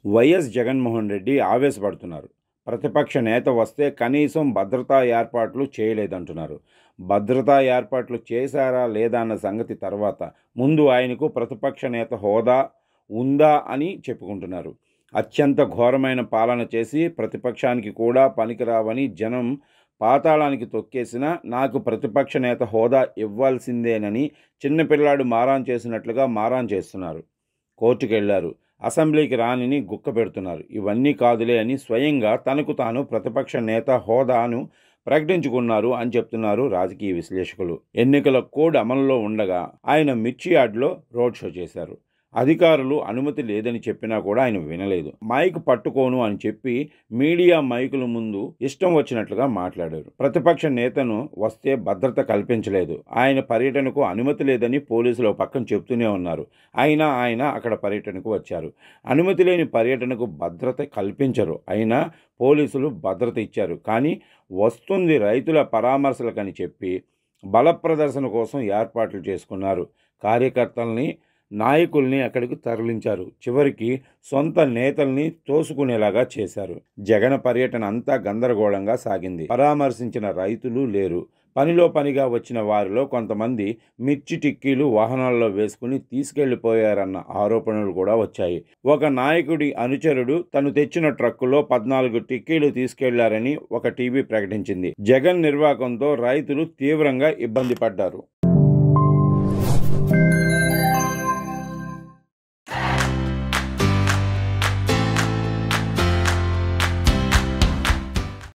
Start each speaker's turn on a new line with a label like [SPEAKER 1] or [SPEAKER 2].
[SPEAKER 1] YS Jaganmohan Reddy ఆవేశపడుతున్నారు. ప్రతిపక్ష నేత వస్తే కనీసం భద్రతా ఏర్పాట్లు చేయలేదంటున్నారు. భద్రతా ఏర్పాట్లు చేశారా లేదా అన్న సంగతి తర్వాత, ముందు ఆయనకు ప్రతిపక్ష నేత హోదా ఉందా అని చెప్పుకుంటున్నారు. అత్యంత ఘోరమైన పాలన చేసి ప్రతిపక్షానికి కూడా పనికిరావని జనం పాతాళానికి తొక్కేసినా నాకు ప్రతిపక్ష నేత హోదా ఇవ్వాల్సిందేనని చిన్నపిల్లాడు మారాన్ చేసినట్లుగా మారాన్ చేస్తున్నారు. కోర్టుకెళ్లారు. అసెంబ్లీకి రానిని గుక్క పెడుతున్నారు. ఇవన్నీ కాదులే అని స్వయంగా తనకు తాను ప్రతిపక్ష నేత హోదాను ప్రకటించుకున్నారు అని చెప్తున్నారు రాజకీయ విశ్లేషకులు. ఎన్నికల కోడ్ అమలులో ఉండగా ఆయన మిర్చి యార్డ్లో రోడ్ షో చేశారు. అధికారులు అనుమతి లేదని చెప్పినా కూడా ఆయన వినలేదు. మైక్ పట్టుకోను అని చెప్పి మీడియా మైకుల ముందు ఇష్టం వచ్చినట్లుగా మాట్లాడారు. ప్రతిపక్ష నేతను వస్తే భద్రత కల్పించలేదు. ఆయన పర్యటనకు అనుమతి లేదని పోలీసులు పక్కన చెప్తూనే ఉన్నారు. అయినా ఆయన అక్కడ పర్యటనకు వచ్చారు. అనుమతి లేని పర్యటనకు భద్రత కల్పించరు. అయినా పోలీసులు భద్రత ఇచ్చారు. కానీ వస్తుంది రైతుల పరామర్శలకని చెప్పి బల ప్రదర్శన కోసం ఏర్పాట్లు చేసుకున్నారు. కార్యకర్తల్ని నాయకుల్ని అక్కడికి తరలించారు. చివరికి సొంత నేతల్ని తోసుకునేలాగా చేశారు. జగన్ పర్యటన అంతా గందరగోళంగా సాగింది. పరామర్శించిన రైతులు లేరు. పనిలో పనిగా వచ్చిన వారిలో కొంతమంది మిర్చి టిక్కీలు వాహనాల్లో వేసుకుని తీసుకెళ్లిపోయారన్న ఆరోపణలు కూడా వచ్చాయి. ఒక నాయకుడి అనుచరుడు తను తెచ్చిన ట్రక్కులో 14 టిక్కీలు తీసుకెళ్లారని ఒక టీవీ ప్రకటించింది. జగన్ నిర్వాకంతో రైతులు తీవ్రంగా ఇబ్బంది పడ్డారు.